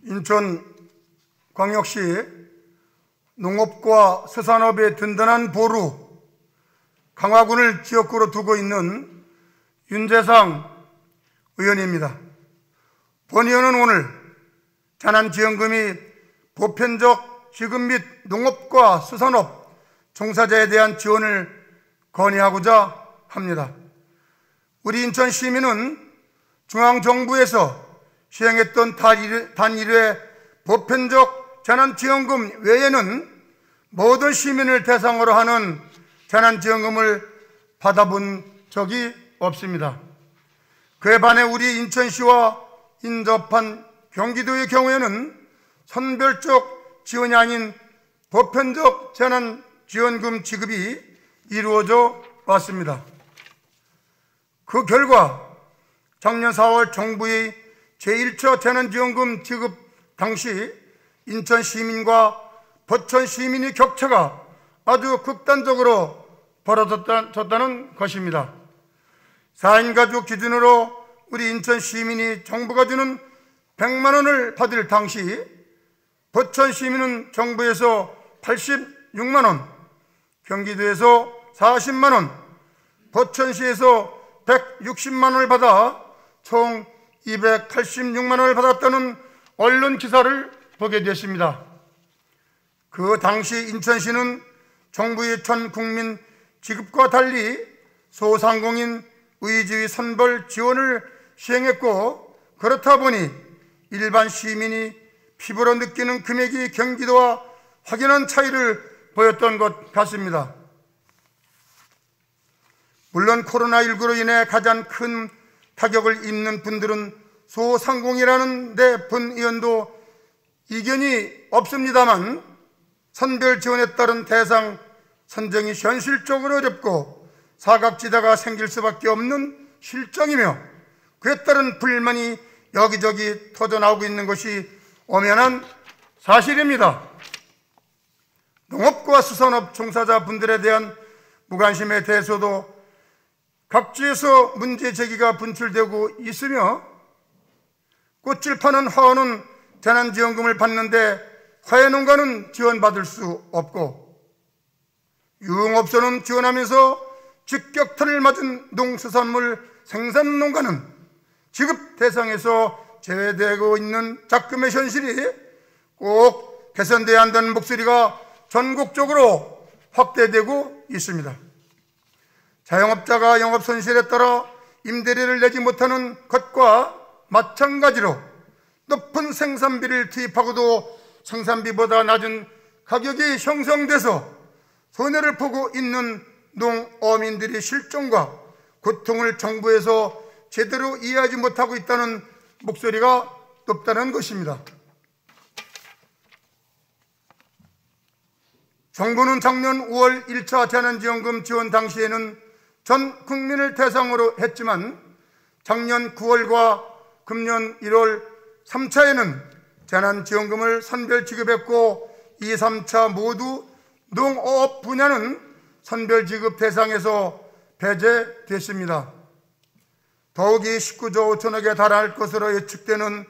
인천광역시 농업과 수산업의 든든한 보루 강화군을 지역구로 두고 있는 윤재상 의원입니다. 본 의원은 오늘 재난지원금이 보편적 지급 및 농업과 수산업 종사자에 대한 지원을 건의하고자 합니다. 우리 인천 시민은 중앙정부에서 시행했던 단 1회 보편적 재난지원금 외에는 모든 시민을 대상으로 하는 재난지원금을 받아본 적이 없습니다. 그에 반해 우리 인천시와 인접한 경기도의 경우에는 선별적 지원이 아닌 보편적 재난지원금 지급이 이루어져 왔습니다. 그 결과 작년 4월 정부의 제1차 재난지원금 지급 당시 인천 시민과 포천 시민의 격차가 아주 극단적으로 벌어졌다는 것입니다. 4인 가족 기준으로 우리 인천 시민이 정부가 주는 100만 원을 받을 당시 포천 시민은 정부에서 86만 원, 경기도에서 40만 원, 포천시에서 160만 원을 받아 총 286만 원을 받았다는 언론 기사를 보게 됐습니다. 그 당시 인천시는 정부의 전 국민 지급과 달리 소상공인 의지의 선별 지원을 시행했고, 그렇다 보니 일반 시민이 피부로 느끼는 금액이 경기도와 확연한 차이를 보였던 것 같습니다. 물론 코로나19로 인해 가장 큰 타격을 입는 분들은 소상공인이라는 데 본 의원도 이견이 없습니다만, 선별 지원에 따른 대상 선정이 현실적으로 어렵고 사각지대가 생길 수밖에 없는 실정이며, 그에 따른 불만이 여기저기 터져나오고 있는 것이 엄연한 사실입니다. 농업과 수산업 종사자 분들에 대한 무관심에 대해서도 각지에서 문제 제기가 분출되고 있으며, 꽃을 파는 화원은 재난지원금을 받는데 화훼농가는 지원받을 수 없고, 유흥업소는 지원하면서 직격탄을 맞은 농수산물 생산농가는 지급 대상에서 제외되고 있는 작금의 현실이 꼭 개선돼야 한다는 목소리가 전국적으로 확대되고 있습니다. 자영업자가 영업 손실에 따라 임대료를 내지 못하는 것과 마찬가지로 높은 생산비를 투입하고도 생산비보다 낮은 가격이 형성돼서 손해를 보고 있는 농어민들의 실정과 고통을 정부에서 제대로 이해하지 못하고 있다는 목소리가 높다는 것입니다. 정부는 작년 5월 1차 재난지원금 지원 당시에는 전 국민을 대상으로 했지만, 작년 9월과 금년 1월 3차에는 재난지원금을 선별 지급했고, 2, 3차 모두 농업 분야는 선별 지급 대상에서 배제됐습니다. 더욱이 19조 5천억에 달할 것으로 예측되는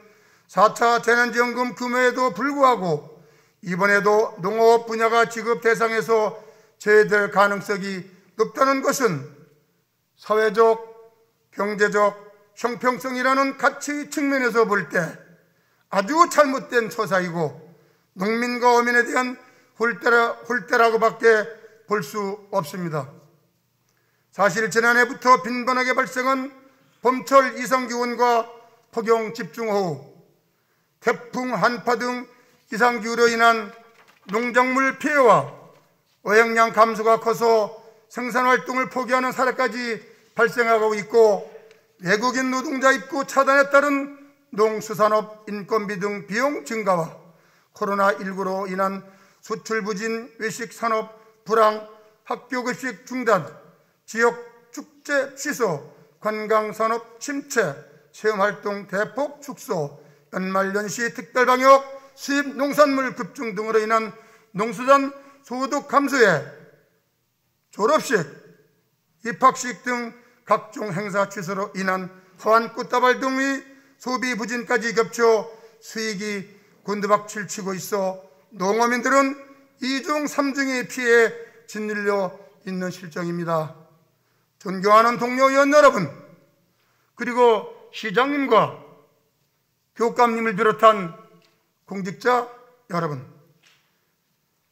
4차 재난지원금 규모에도 불구하고 이번에도 농업 분야가 지급 대상에서 제외될 가능성이 높다는 것은 사회적, 경제적 형평성이라는 가치 측면에서 볼 때 아주 잘못된 처사이고, 농민과 어민에 대한 홀대라고밖에 볼 수 없습니다. 사실 지난해부터 빈번하게 발생한 봄철 이상기온과 폭염 집중호우, 태풍, 한파 등 이상기후로 인한 농작물 피해와 어획량 감소가 커서 생산활동을 포기하는 사례까지 발생하고 있고, 외국인 노동자 입국 차단에 따른 농수산업 인건비 등 비용 증가와 코로나19로 인한 수출 부진, 외식 산업 불황, 학교 급식 중단, 지역 축제 취소, 관광산업 침체, 체험활동 대폭 축소, 연말연시 특별방역, 수입 농산물 급증 등으로 인한 농수산 소득 감소에 졸업식, 입학식 등 각종 행사 취소로 인한 화환 꽃다발 등의 소비 부진까지 겹쳐 수익이 곤두박질 치고 있어 농어민들은 이중 삼중의 피해에 짓눌려 있는 실정입니다. 존경하는 동료 의원 여러분, 그리고 시장님과 교감님을 비롯한 공직자 여러분,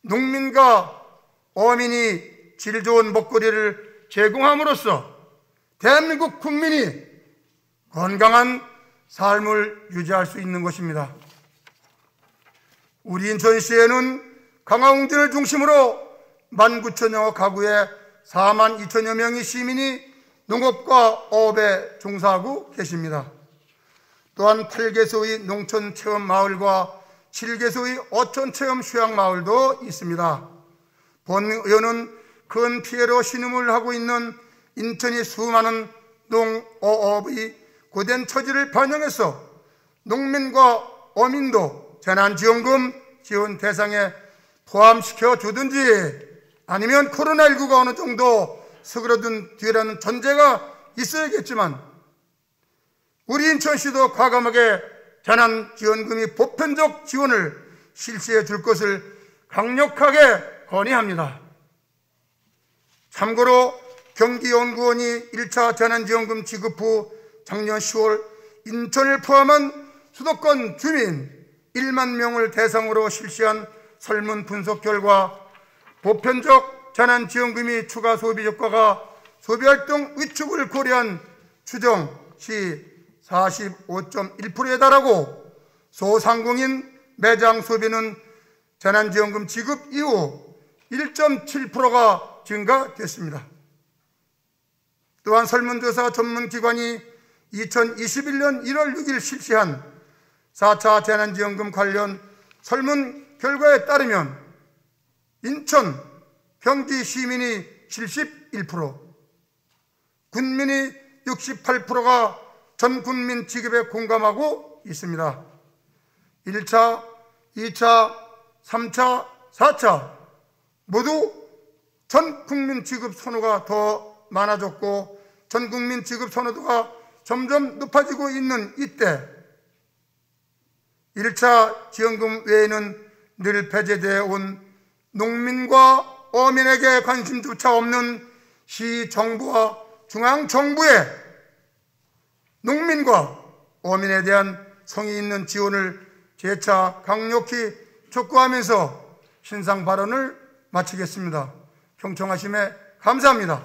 농민과 어민이 질 좋은 먹거리를 제공함으로써 대한민국 국민이 건강한 삶을 유지할 수 있는 것입니다. 우리 인천시에는 강화웅진을 중심으로 19,000여 가구에 42,000여 명의 시민이 농업과 어업에 종사하고 계십니다. 또한 8개소의 농촌체험마을과 7개소의 어촌체험 휴양마을도 있습니다. 본 의원은 큰 피해로 신음을 하고 있는 인천의 수많은 농어업의 고된 처지를 반영해서 농민과 어민도 재난지원금 지원 대상에 포함시켜 주든지 아니면 코로나19가 어느 정도 서그러든 뒤라는 전제가 있어야겠지만 우리 인천시도 과감하게 재난지원금이 보편적 지원을 실시해 줄 것을 강력하게 건의합니다. 참고로 경기연구원이 1차 재난지원금 지급 후 작년 10월 인천을 포함한 수도권 주민 1만 명을 대상으로 실시한 설문 분석 결과 보편적 재난지원금이 추가 소비 효과가 소비활동 위축을 고려한 추정 시 45.1%에 달하고 소상공인 매장 소비는 재난지원금 지급 이후 1.7%가 증가됐습니다. 또한 설문조사 전문기관이 2021년 1월 6일 실시한 4차 재난지원금 관련 설문 결과에 따르면 인천, 경기 시민이 71%, 군민이 68%가 전 국민 지급에 공감하고 있습니다. 1차, 2차, 3차, 4차 모두 전 국민 지급 선호가 더 많아졌고 전 국민 지급 선호도가 점점 높아지고 있는 이때 1차 지원금 외에는 늘 배제되어 온 농민과 어민에게 관심조차 없는 시정부와 중앙정부의 농민과 어민에 대한 성의 있는 지원을 재차 강력히 촉구하면서 신상 발언을 마치겠습니다. 경청하심에 감사합니다.